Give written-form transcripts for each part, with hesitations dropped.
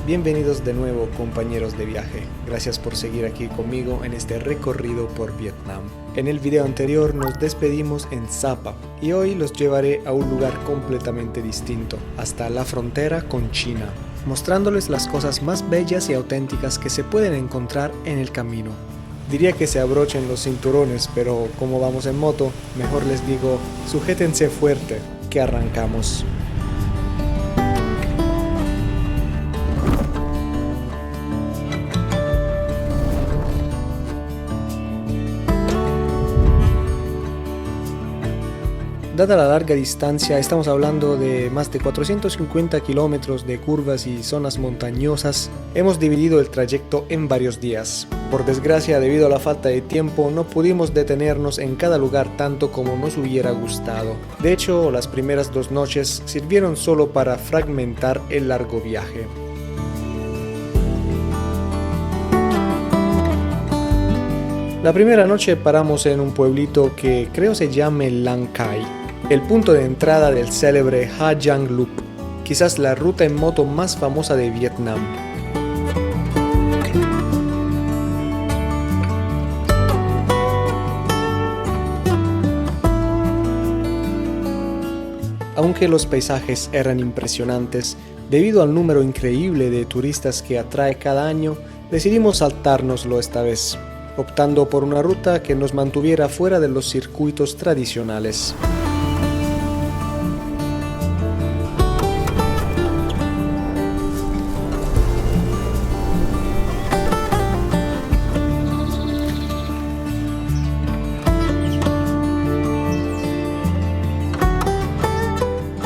Bienvenidos de nuevo, compañeros de viaje. Gracias por seguir aquí conmigo en este recorrido por Vietnam. En el video anterior nos despedimos en Sapa y hoy los llevaré a un lugar completamente distinto, hasta la frontera con China, mostrándoles las cosas más bellas y auténticas que se pueden encontrar en el camino. Diría que se abrochen los cinturones, pero como vamos en moto, mejor les digo, sujétense fuerte, que arrancamos. Dada la larga distancia, estamos hablando de más de 450 kilómetros de curvas y zonas montañosas, hemos dividido el trayecto en varios días. Por desgracia, debido a la falta de tiempo, no pudimos detenernos en cada lugar tanto como nos hubiera gustado. De hecho, las primeras 2 noches sirvieron solo para fragmentar el largo viaje. La primera noche paramos en un pueblito que creo se llame Lang Cai, el punto de entrada del célebre Ha Giang Loop, quizás la ruta en moto más famosa de Vietnam. Aunque los paisajes eran impresionantes, debido al número increíble de turistas que atrae cada año, decidimos saltárnoslo esta vez, optando por una ruta que nos mantuviera fuera de los circuitos tradicionales.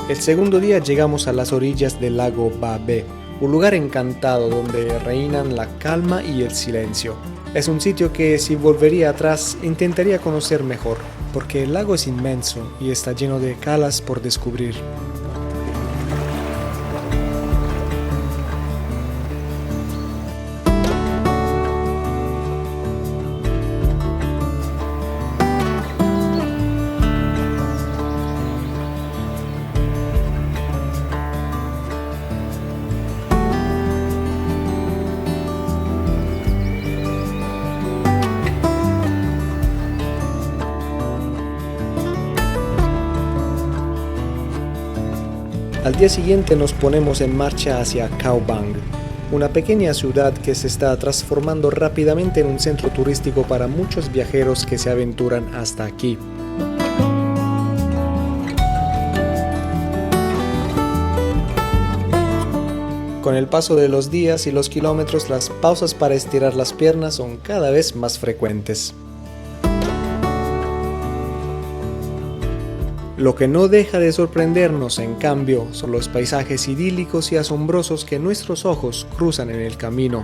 El segundo día llegamos a las orillas del lago Ba Be, un lugar encantado donde reinan la calma y el silencio. Es un sitio que, si volvería atrás, intentaría conocer mejor, porque el lago es inmenso y está lleno de calas por descubrir. Al día siguiente nos ponemos en marcha hacia Cao Bang, una pequeña ciudad que se está transformando rápidamente en un centro turístico para muchos viajeros que se aventuran hasta aquí. Con el paso de los días y los kilómetros, las pausas para estirar las piernas son cada vez más frecuentes. Lo que no deja de sorprendernos, en cambio, son los paisajes idílicos y asombrosos que nuestros ojos cruzan en el camino.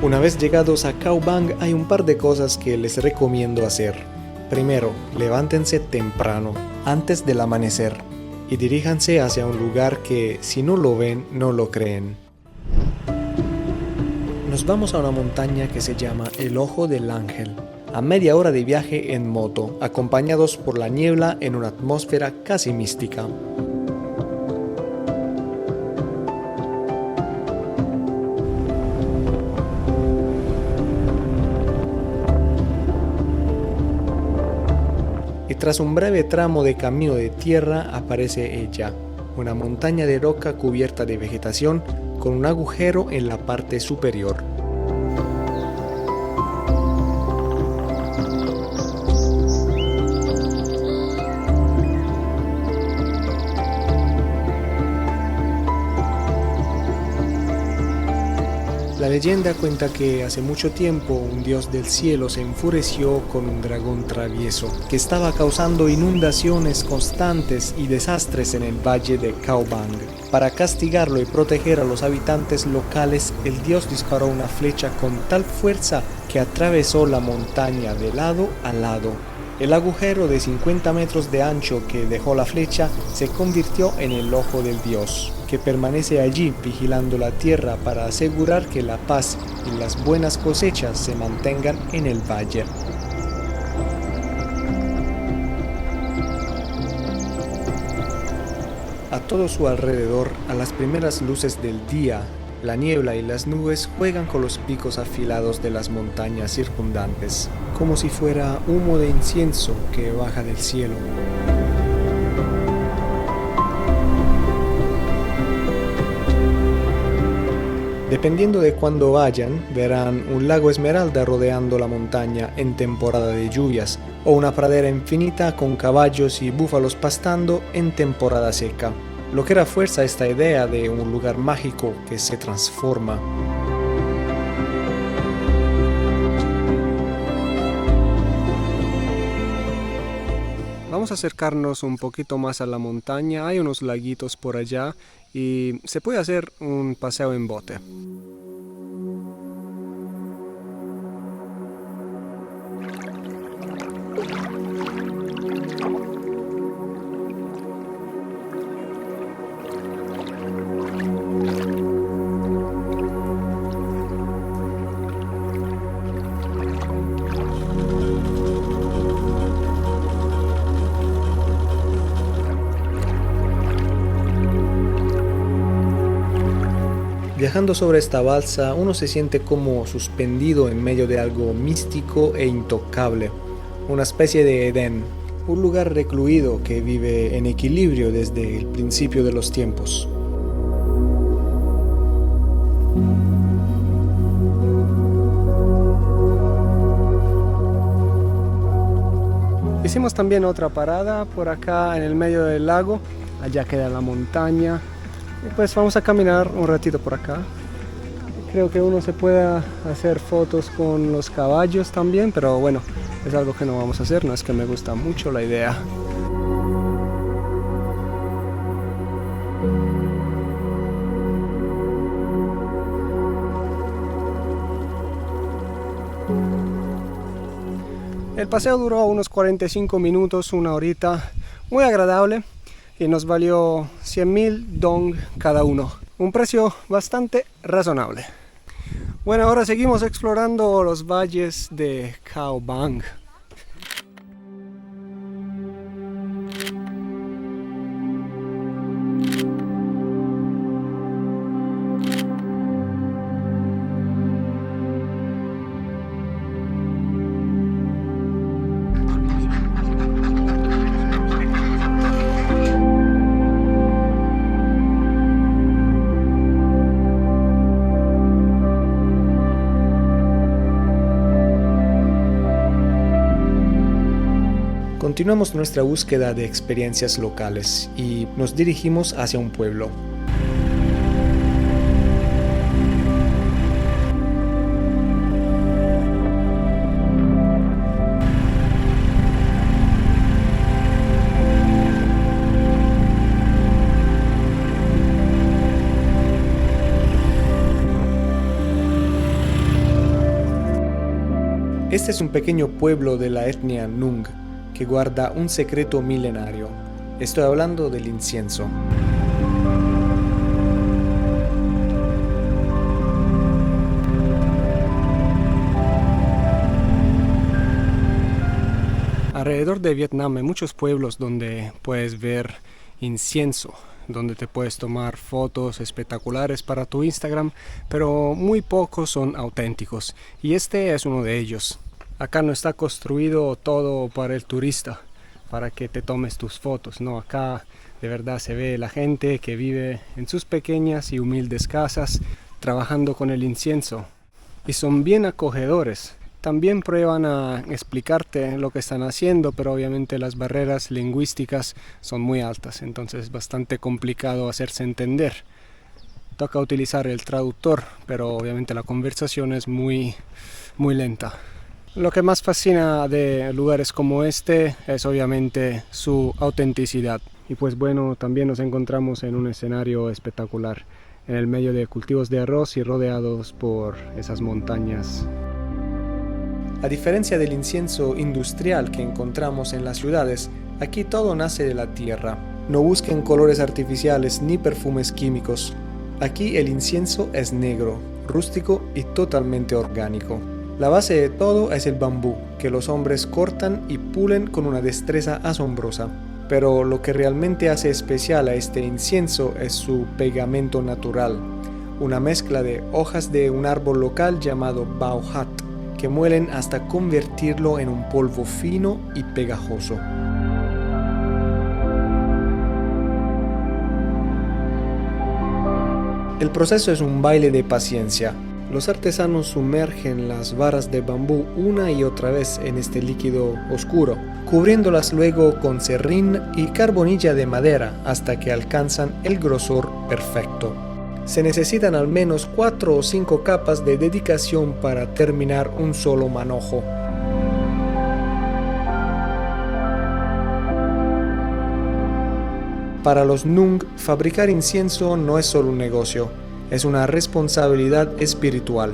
Una vez llegados a Cao Bang, hay un par de cosas que les recomiendo hacer. Primero, levántense temprano, antes del amanecer, y diríjanse hacia un lugar que, si no lo ven, no lo creen. Nos vamos a una montaña que se llama el Ojo del Ángel, a media hora de viaje en moto, acompañados por la niebla en una atmósfera casi mística. Y tras un breve tramo de camino de tierra aparece ella, una montaña de roca cubierta de vegetación con un agujero en la parte superior. La leyenda cuenta que hace mucho tiempo un dios del cielo se enfureció con un dragón travieso que estaba causando inundaciones constantes y desastres en el valle de Cao Bang. Para castigarlo y proteger a los habitantes locales, el dios disparó una flecha con tal fuerza que atravesó la montaña de lado a lado, El agujero de 50 metros de ancho que dejó la flecha se convirtió en el ojo del dios, que permanece allí vigilando la tierra para asegurar que la paz y las buenas cosechas se mantengan en el valle. A todo su alrededor, a las primeras luces del día, la niebla y las nubes juegan con los picos afilados de las montañas circundantes, como si fuera humo de incienso que baja del cielo. Dependiendo de cuándo vayan, verán un lago esmeralda rodeando la montaña en temporada de lluvias, o una pradera infinita con caballos y búfalos pastando en temporada seca, lo que refuerza esta idea de un lugar mágico que se transforma. Vamos a acercarnos un poquito más a la montaña, hay unos laguitos por allá y se puede hacer un paseo en bote. Viajando sobre esta balsa, uno se siente como suspendido en medio de algo místico e intocable, una especie de Edén, un lugar recluido que vive en equilibrio desde el principio de los tiempos. Hicimos también otra parada por acá en el medio del lago, allá queda la montaña. Y pues vamos a caminar un ratito por acá. Creo que uno se puede hacer fotos con los caballos también, pero bueno, es algo que no vamos a hacer, no es que me gusta mucho la idea. El paseo duró unos 45 minutos, una horita, muy agradable. Y nos valió 100.000 dong cada uno. Un precio bastante razonable. Bueno, ahora seguimos explorando los valles de Khao Bang. Continuamos nuestra búsqueda de experiencias locales y nos dirigimos hacia un pueblo. Este es un pequeño pueblo de la etnia Nung, que guarda un secreto milenario. Estoy hablando del incienso. Alrededor de Vietnam hay muchos pueblos donde puedes ver incienso, donde te puedes tomar fotos espectaculares para tu Instagram, pero muy pocos son auténticos, y este es uno de ellos. Acá no está construido todo para el turista, para que te tomes tus fotos, no, acá de verdad se ve la gente que vive en sus pequeñas y humildes casas, trabajando con el incienso, y son bien acogedores. También prueban a explicarte lo que están haciendo, pero obviamente las barreras lingüísticas son muy altas, entonces es bastante complicado hacerse entender. Toca utilizar el traductor, pero obviamente la conversación es muy lenta. Lo que más fascina de lugares como este es obviamente su autenticidad. Y pues bueno, también nos encontramos en un escenario espectacular, en el medio de cultivos de arroz y rodeados por esas montañas. A diferencia del incienso industrial que encontramos en las ciudades, aquí todo nace de la tierra. No busquen colores artificiales ni perfumes químicos. Aquí el incienso es negro, rústico y totalmente orgánico. La base de todo es el bambú, que los hombres cortan y pulen con una destreza asombrosa. Pero lo que realmente hace especial a este incienso es su pegamento natural, una mezcla de hojas de un árbol local llamado bauhat, que muelen hasta convertirlo en un polvo fino y pegajoso. El proceso es un baile de paciencia. Los artesanos sumergen las varas de bambú una y otra vez en este líquido oscuro, cubriéndolas luego con serrín y carbonilla de madera hasta que alcanzan el grosor perfecto. Se necesitan al menos 4 o 5 capas de dedicación para terminar un solo manojo. Para los Nung, fabricar incienso no es solo un negocio, es una responsabilidad espiritual.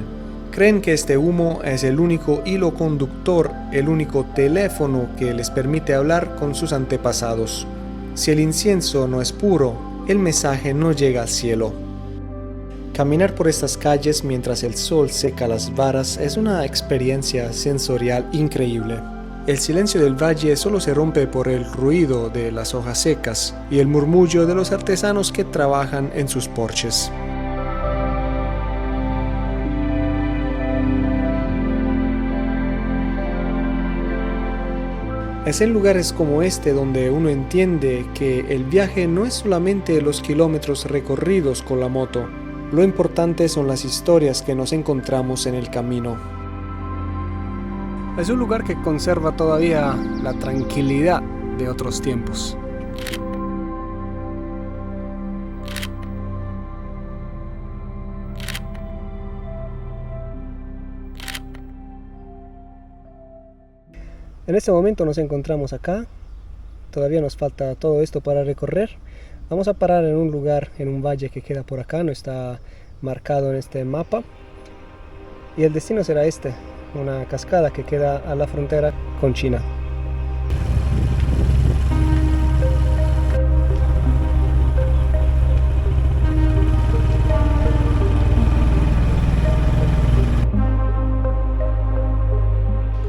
Creen que este humo es el único hilo conductor, el único teléfono que les permite hablar con sus antepasados. Si el incienso no es puro, el mensaje no llega al cielo. Caminar por estas calles mientras el sol seca las varas es una experiencia sensorial increíble. El silencio del valle solo se rompe por el ruido de las hojas secas y el murmullo de los artesanos que trabajan en sus porches. Es en lugares como este donde uno entiende que el viaje no es solamente los kilómetros recorridos con la moto. Lo importante son las historias que nos encontramos en el camino. Es un lugar que conserva todavía la tranquilidad de otros tiempos. En este momento nos encontramos acá. Todavía nos falta todo esto para recorrer. Vamos a parar en un lugar, en un valle que queda por acá, no está marcado en este mapa. Y el destino será este, una cascada que queda a la frontera con China.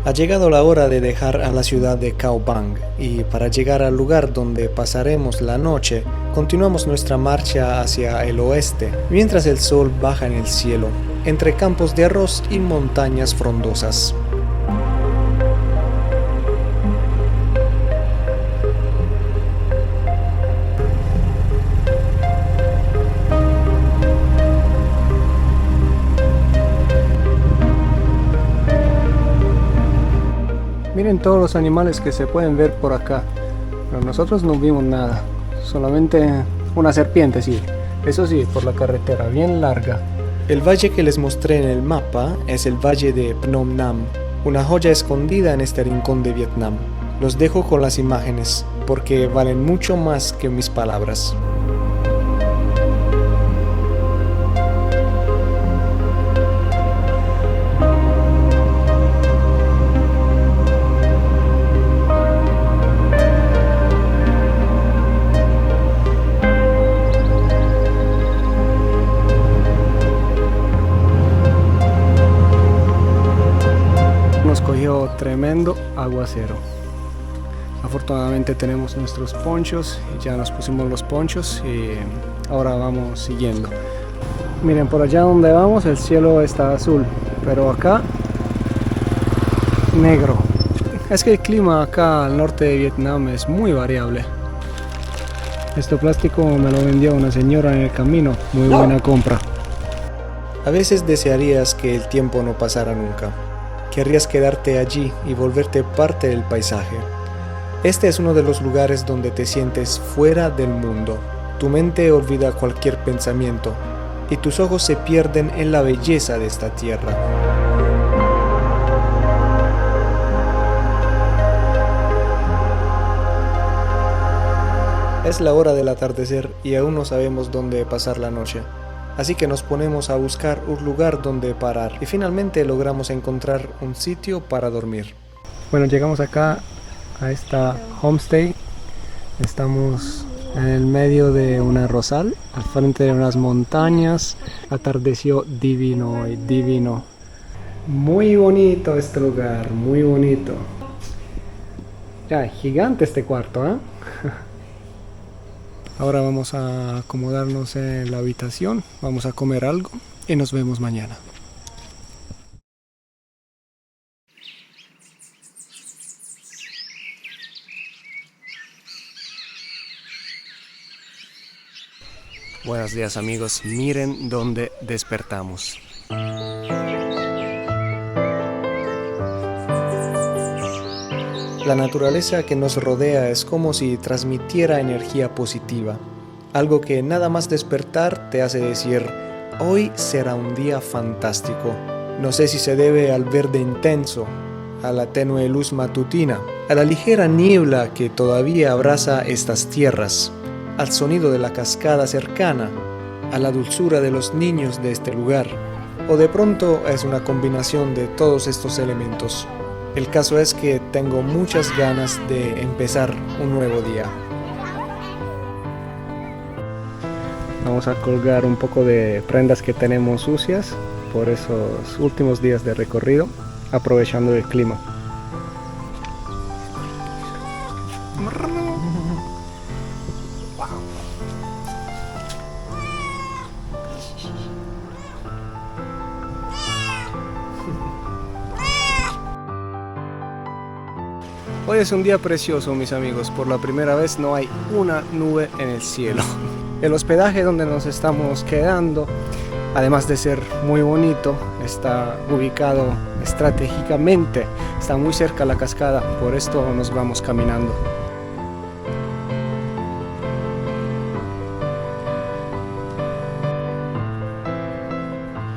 Ha llegado la hora de dejar a la ciudad de Khao Bang y para llegar al lugar donde pasaremos la noche, continuamos nuestra marcha hacia el oeste, mientras el sol baja en el cielo, entre campos de arroz y montañas frondosas. Miren todos los animales que se pueden ver por acá, pero nosotros no vimos nada, solamente una serpiente, sí, eso sí, por la carretera, bien larga. El valle que les mostré en el mapa es el valle de Phnom Nam, una joya escondida en este rincón de Vietnam. Los dejo con las imágenes, porque valen mucho más que mis palabras. Nos cogió tremendo aguacero. Afortunadamente tenemos nuestros ponchos y ya nos pusimos los ponchos y ahora vamos siguiendo. Miren, por allá donde vamos el cielo está azul, pero acá negro. Es que el clima acá al norte de Vietnam es muy variable. Este plástico me lo vendió una señora en el camino, muy buena compra. A veces desearías que el tiempo no pasara nunca. Querrías quedarte allí y volverte parte del paisaje. Este es uno de los lugares donde te sientes fuera del mundo. Tu mente olvida cualquier pensamiento y tus ojos se pierden en la belleza de esta tierra. Es la hora del atardecer y aún no sabemos dónde pasar la noche. Así que nos ponemos a buscar un lugar donde parar y finalmente logramos encontrar un sitio para dormir. Bueno, llegamos acá a esta homestay. Estamos en el medio de una rosal, al frente de unas montañas. Atardeció divino y divino. Muy bonito este lugar, muy bonito. Ya, gigante este cuarto, ¿eh? Ahora vamos a acomodarnos en la habitación, vamos a comer algo y nos vemos mañana. Buenos días amigos, miren dónde despertamos. La naturaleza que nos rodea es como si transmitiera energía positiva, algo que nada más despertar te hace decir, hoy será un día fantástico. No sé si se debe al verde intenso, a la tenue luz matutina, a la ligera niebla que todavía abraza estas tierras, al sonido de la cascada cercana, a la dulzura de los niños de este lugar, o de pronto es una combinación de todos estos elementos. El caso es que tengo muchas ganas de empezar un nuevo día. Vamos a colgar un poco de prendas que tenemos sucias por esos últimos días de recorrido, aprovechando el clima. Hoy es un día precioso, mis amigos. Por la primera vez no hay una nube en el cielo. El hospedaje donde nos estamos quedando, además de ser muy bonito, está ubicado estratégicamente. Está muy cerca a la cascada, por esto nos vamos caminando.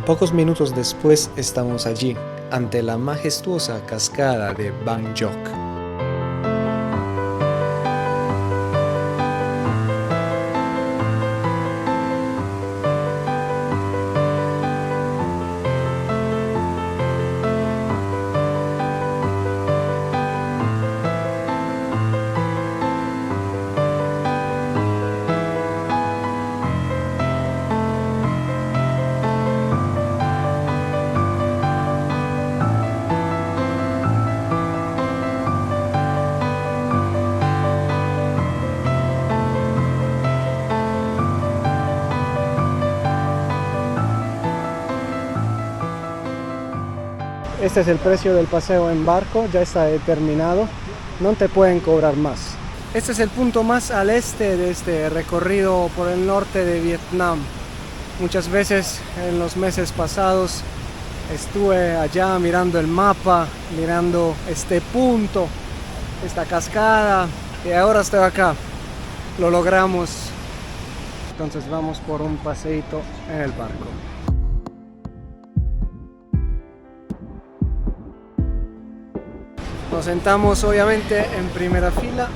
Pocos minutos después estamos allí, ante la majestuosa cascada de Ban Jok. Este es el precio del paseo en barco, ya está determinado, no te pueden cobrar más. Este es el punto más al este de este recorrido por el norte de Vietnam. Muchas veces en los meses pasados estuve allá mirando el mapa, mirando este punto, esta cascada, y ahora estoy acá. Lo logramos. Entonces vamos por un paseíto en el barco. Nos sentamos obviamente en primera fila.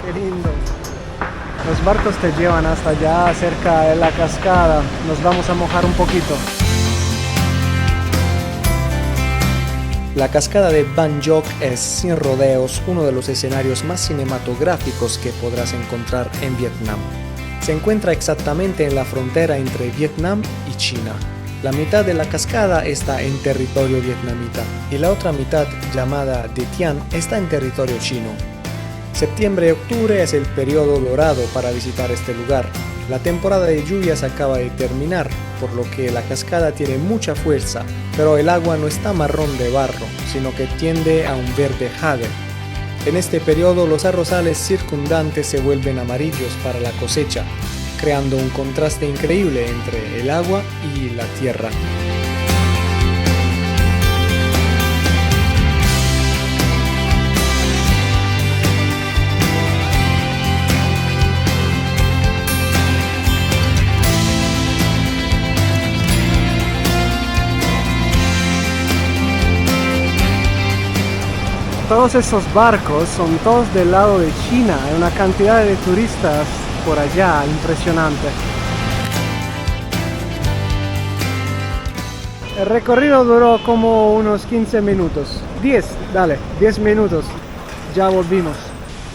Qué lindo. Los barcos te llevan hasta allá cerca de la cascada. Nos vamos a mojar un poquito. La cascada de Ban Jok es, sin rodeos, uno de los escenarios más cinematográficos que podrás encontrar en Vietnam. Se encuentra exactamente en la frontera entre Vietnam y China. La mitad de la cascada está en territorio vietnamita y la otra mitad, llamada De Tien, está en territorio chino. Septiembre y octubre es el periodo dorado para visitar este lugar. La temporada de lluvias acaba de terminar, por lo que la cascada tiene mucha fuerza, pero el agua no está marrón de barro, sino que tiende a un verde jade. En este periodo los arrozales circundantes se vuelven amarillos para la cosecha, creando un contraste increíble entre el agua y la tierra. Todos esos barcos son todos del lado de China, hay una cantidad de turistas por allá impresionante. El recorrido duró como unos 15 minutos. 10, dale, 10 minutos. Ya volvimos.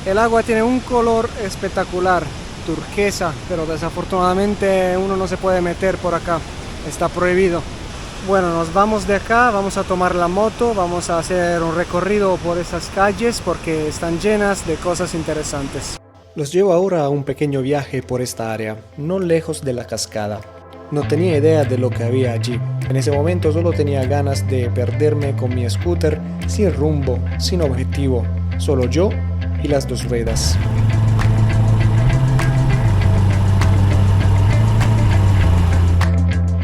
El agua tiene un color espectacular, turquesa, pero desafortunadamente uno no se puede meter por acá. Está prohibido. Bueno, nos vamos de acá, vamos a tomar la moto, vamos a hacer un recorrido por esas calles porque están llenas de cosas interesantes. Los llevo ahora a un pequeño viaje por esta área, no lejos de la cascada. No tenía idea de lo que había allí. En ese momento solo tenía ganas de perderme con mi scooter sin rumbo, sin objetivo, solo yo y las dos ruedas.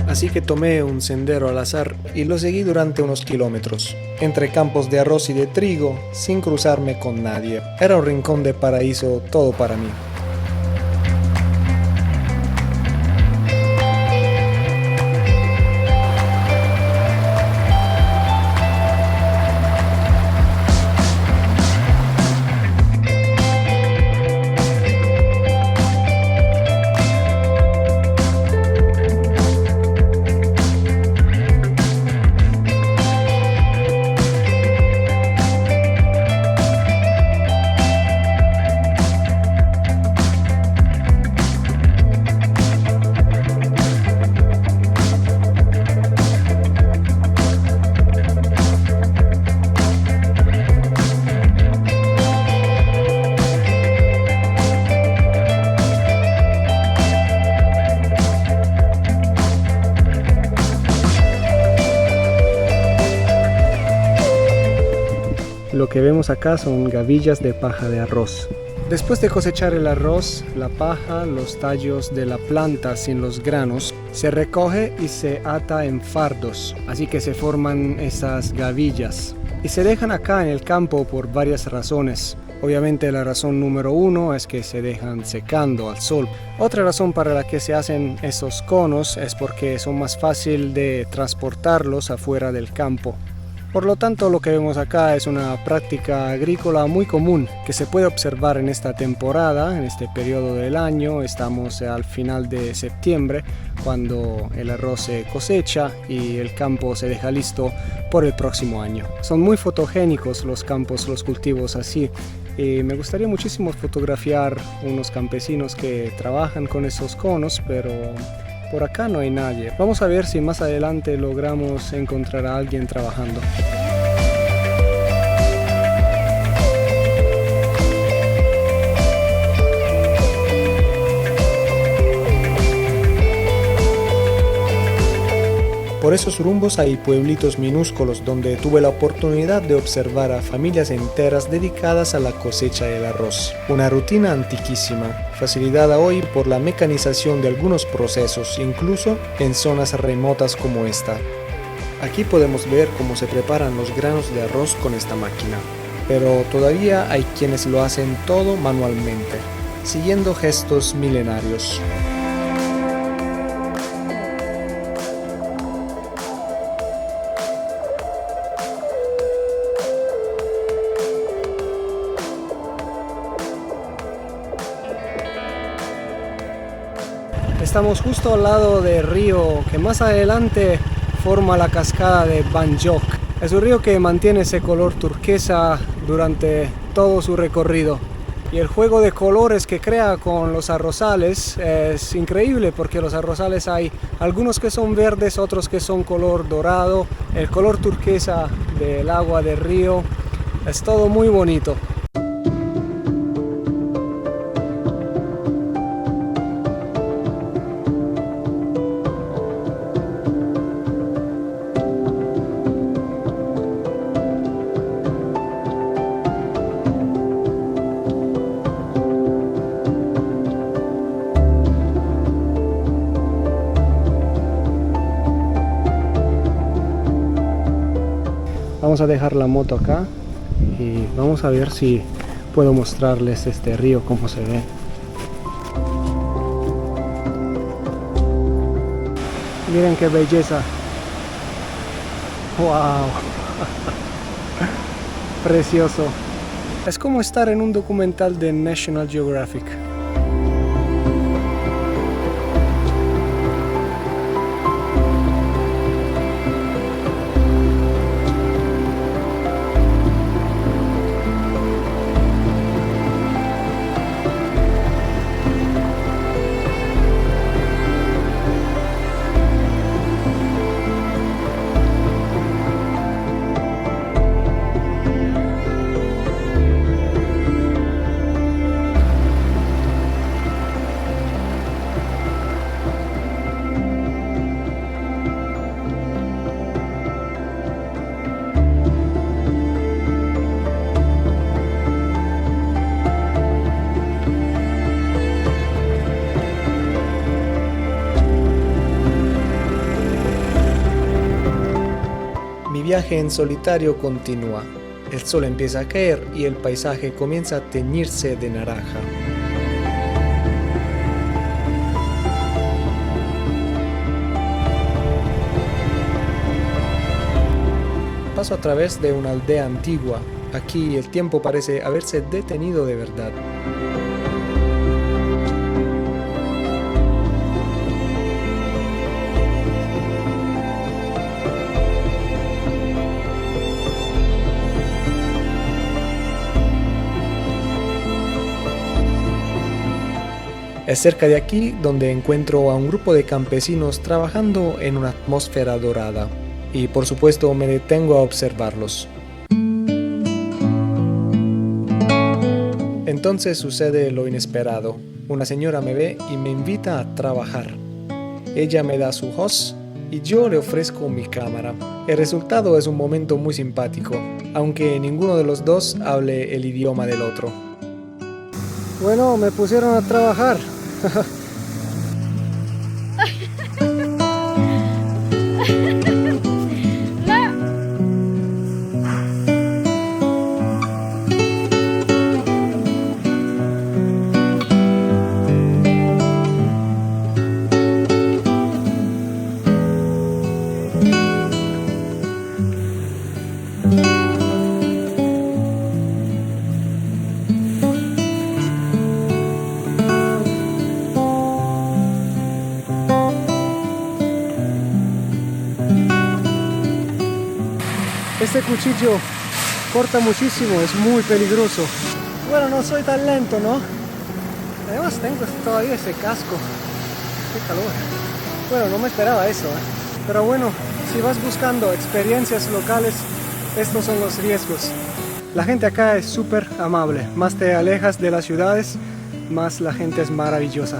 Así que tomé un sendero al azar y lo seguí durante unos kilómetros, entre campos de arroz y de trigo, sin cruzarme con nadie. Era un rincón de paraíso todo para mí. Lo que vemos acá son gavillas de paja de arroz. Después de cosechar el arroz, la paja, los tallos de la planta sin los granos, se recoge y se ata en fardos, así que se forman esas gavillas. Y se dejan acá en el campo por varias razones. Obviamente la razón número uno es que se dejan secando al sol. Otra razón para la que se hacen esos conos es porque son más fácil de transportarlos afuera del campo. Por lo tanto, lo que vemos acá es una práctica agrícola muy común que se puede observar en esta temporada, en este periodo del año. Estamos al final de septiembre, cuando el arroz se cosecha y el campo se deja listo por el próximo año. Son muy fotogénicos los campos, los cultivos así. Y me gustaría muchísimo fotografiar unos campesinos que trabajan con esos conos, pero por acá no hay nadie. Vamos a ver si más adelante logramos encontrar a alguien trabajando. Por esos rumbos hay pueblitos minúsculos donde tuve la oportunidad de observar a familias enteras dedicadas a la cosecha del arroz. Una rutina antiquísima, facilitada hoy por la mecanización de algunos procesos, incluso en zonas remotas como esta. Aquí podemos ver cómo se preparan los granos de arroz con esta máquina, pero todavía hay quienes lo hacen todo manualmente, siguiendo gestos milenarios. Estamos justo al lado del río que más adelante forma la cascada de Banjok. Es un río que mantiene ese color turquesa durante todo su recorrido. Y el juego de colores que crea con los arrozales es increíble, porque los arrozales hay algunos que son verdes, otros que son color dorado. El color turquesa del agua del río es todo muy bonito. Vamos a dejar la moto acá y vamos a ver si puedo mostrarles este río, cómo se ve. Miren qué belleza. ¡Wow! Precioso. Es como estar en un documental de National Geographic. viaje en solitario continúa. El sol empieza a caer y el paisaje comienza a teñirse de naranja. Paso a través de una aldea antigua. Aquí el tiempo parece haberse detenido de verdad. Es cerca de aquí donde encuentro a un grupo de campesinos trabajando en una atmósfera dorada. Y por supuesto me detengo a observarlos. Entonces sucede lo inesperado. Una señora me ve y me invita a trabajar. Ella me da su host y yo le ofrezco mi cámara. El resultado es un momento muy simpático, aunque ninguno de los dos hable el idioma del otro. Bueno, me pusieron a trabajar. Este cuchillo corta muchísimo, es muy peligroso. Bueno, no soy tan lento, ¿no? Además tengo todavía ese casco. Qué calor. Bueno, no me esperaba eso, ¿eh? Pero bueno, si vas buscando experiencias locales, estos son los riesgos. La gente acá es súper amable. Más te alejas de las ciudades, más la gente es maravillosa.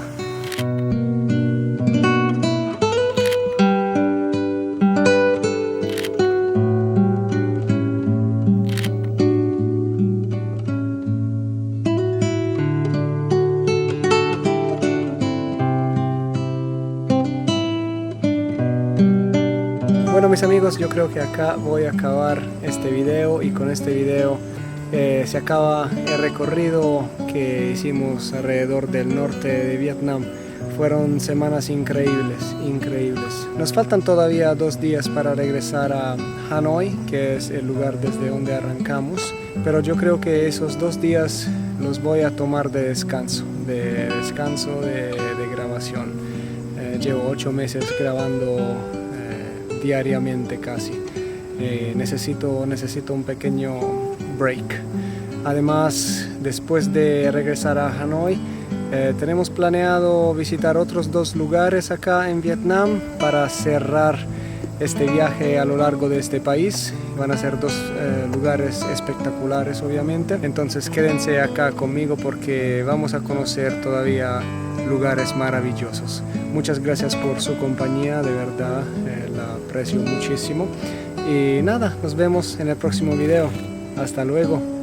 Bueno, mis amigos, yo creo que acá voy a acabar este video y con este video se acaba el recorrido que hicimos alrededor del norte de Vietnam. Fueron semanas increíbles, increíbles. Nos faltan todavía 2 días para regresar a Hanoi, que es el lugar desde donde arrancamos, pero yo creo que esos 2 días los voy a tomar de descanso, de grabación. Llevo 8 meses grabando diariamente casi. Necesito un pequeño break. Además, después de regresar a Hanoi, tenemos planeado visitar otros 2 lugares acá en Vietnam para cerrar este viaje a lo largo de este país. Van a ser 2 lugares espectaculares, obviamente. Entonces quédense acá conmigo porque vamos a conocer todavía lugares maravillosos. Muchas gracias por su compañía, de verdad, la aprecio muchísimo. Y nada, nos vemos en el próximo video. Hasta luego.